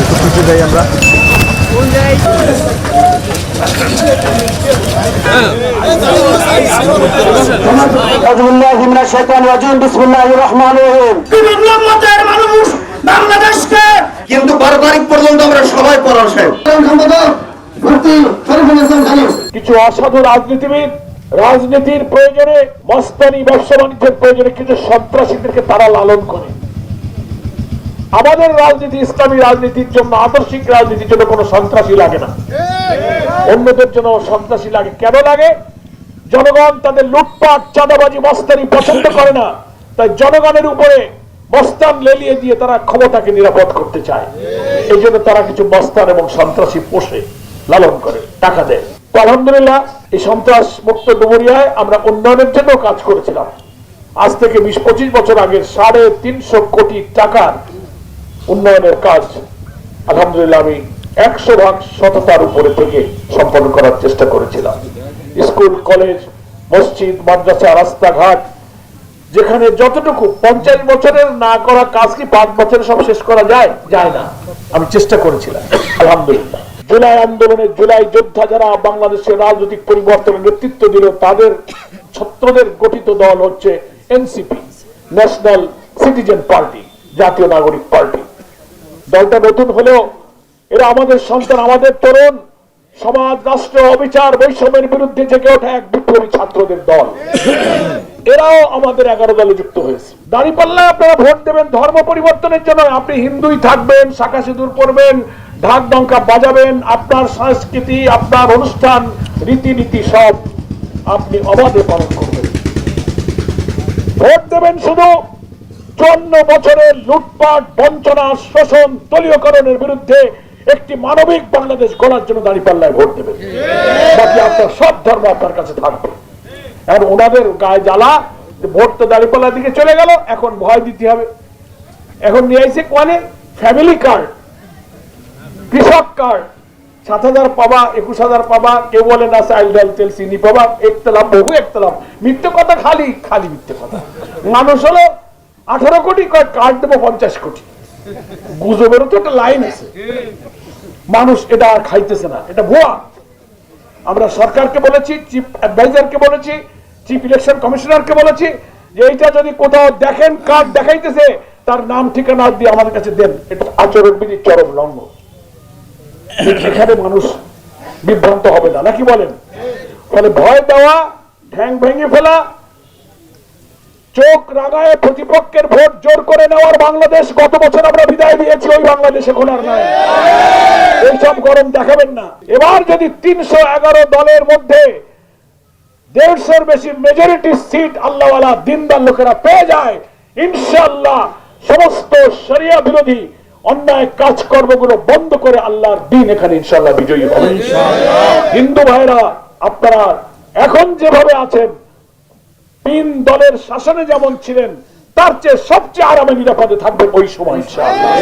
একটু পিছিয়ে যাই আমরা। কিন্তু 12 তারিখ পর্যন্ত আমরা সবাই পরাশয় কিছু অসাধু রাজনীতিবিদ রাজনীতির প্রয়োজনে মস্তানি ব্যবসা বাণিজ্যের প্রয়োজনে কিছু সন্ত্রাসীদেরকে তারা লালন করে। আমাদের রাজনীতি ইসলামী রাজনীতির জন্য আদর্শিক রাজনীতির জন্য কোনো সন্ত্রাসী লাগে না, অন্যদের জন্য সন্ত্রাসী লাগে। কেন লাগে? জনগণ তাদের লুটপাট চাঁদাবাজি মস্তানি পছন্দ করে না, তাই জনগণের উপরে মস্তান লেলিয়ে দিয়ে তারা ক্ষমতাকে নিরাপদ করতে চায়। এই জন্য তারা কিছু মস্তান এবং সন্ত্রাসী পোষে, লালন করে, টাকা দেয়। তো আলহামদুলিল্লাহ এই সন্ত্রাস মুক্ত ডুমুরিয়ায় আমরা উন্নয়নের জন্য কাজ করেছিলাম। আজ থেকে 20-25 বছর আগে 350 কোটি টাকার উন্নয়নের কাজ আলহামদুলিল্লাহ আমি 100% সততার উপরে থেকে সম্পন্ন করার চেষ্টা করেছিলাম। স্কুল, কলেজ, মসজিদ, মাদ্রাসা, রাস্তাঘাট, যেখানে যতটুকু 50 বছরের না করা কাজ কি 5 বছরে সব শেষ করা যায়? যায় না। আমি চেষ্টা করেছিলাম আলহামদুলিল্লাহ। জুলাই আন্দোলনে জুলাই যোদ্ধা যারা বাংলাদেশের রাজনৈতিক পরিবর্তনের নেতৃত্ব দিল, তাদের ছাত্রদের গঠিত দল হচ্ছে এনসিপি, ন্যাশনাল সিটিজেন পার্টি, জাতীয় নাগরিক পার্টি। দলটা নতুন হলেও এরা আমাদের সন্তান, আমাদের তরুণ, সমাজ রাষ্ট্র অবিচার বৈষম্যের বিরুদ্ধে জেগে ওঠা এক বিপ্লবী ছাত্রদের দল। এরাও আমাদের 11 দলে যুক্ত হয়েছে। দাঁড়িপাল্লায় আপনারা ভোট দেবেন ধর্ম পরিবর্তনের জন্য। আপনি হিন্দুই থাকবেন, শাখা সিঁদুর পরবেন, ঢাক ডঙ্কা বাজাবেন, আপনার সংস্কৃতি, আপনার অনুষ্ঠান, রীতিনীতি সব আপনি অবাধে পালন করবেন। ভোট দেবেন শুধু 54 বছরের লুটপাট, বঞ্চনা, শোষণ, দলীয়করণের বিরুদ্ধে একটি মানবিক বাংলাদেশ গড়ার জন্য দাঁড়িপাল্লায় ভোট দেবেন। বাকি আপনার সব ধর্ম আপনার কাছে থাকবে। এখন ওনাদের গায়ে জ্বালা, ভোট তো দাঁড়িপাল্লার দিকে চলে গেল, এখন ভয় দিতে হবে। এখন নিয়ে আসছে কোয়ানে ফ্যামিলি কার্ড, কৃষক কার্ড, 7,000 পাবা, 21,000 পাবা, কেউ বলে না চাল ডাল তেল চিনি পাবা, একতলাম বহু একতলাম। মিথ্যে কথা, খালি খালি মিথ্যে কথা। মানুষ হলো 18 কোটি, কার্ড দেবো 50 কোটি। গুজবেরও তো একটা লাইন আছে। মানুষ এটা আর খাইতেছে না, এটা ভুয়া। আমরা সরকারকে বলেছি, চিফ অ্যাডভাইজারকে বলেছি, চিফ ইলেকশন কমিশনারকে বলেছি যে এইটা যদি কোথাও দেখেন কার্ড দেখাইতেছে, তার নাম ঠিকানা দিয়ে আমাদের কাছে দেন। এটা আচরণবিধি চরম লঙ্ঘন। এখানে মানুষ বিভ্রান্ত হবে না, নাকি বলেন? ফলে ভয় দেওয়া, ঠ্যাং ভেঙে ফেলা, চোখ রাগায় প্রতিপক্ষের ভোট জোর করে নেওয়ার বাংলাদেশ গত বছর আমরা বিদায় দিয়েছি, ওই বাংলাদেশ এখন আর নাই। এইসব গরম দেখাবেন না। এবার যদি 311 দলের মধ্যে 150-এর বেশি মেজরিটি সিট আল্লাহওয়ালা দিনদার লোকেরা পেয়ে যায়, ইনশাআল্লাহ সমস্ত শরিয়া বিরোধী অন্যায় কাজকর্মগুলো বন্ধ করে আল্লাহর দিন এখানে ইনশাআল্লাহ বিজয়ী হবে। হিন্দু ভাইরা আপনারা এখন যেভাবে আছেন, 3 দলের শাসনে যেমন ছিলেন, তার চেয়ে সবচেয়ে আরামে নিরাপদে থাকবেন ওই সময় ইনশাআল্লাহ।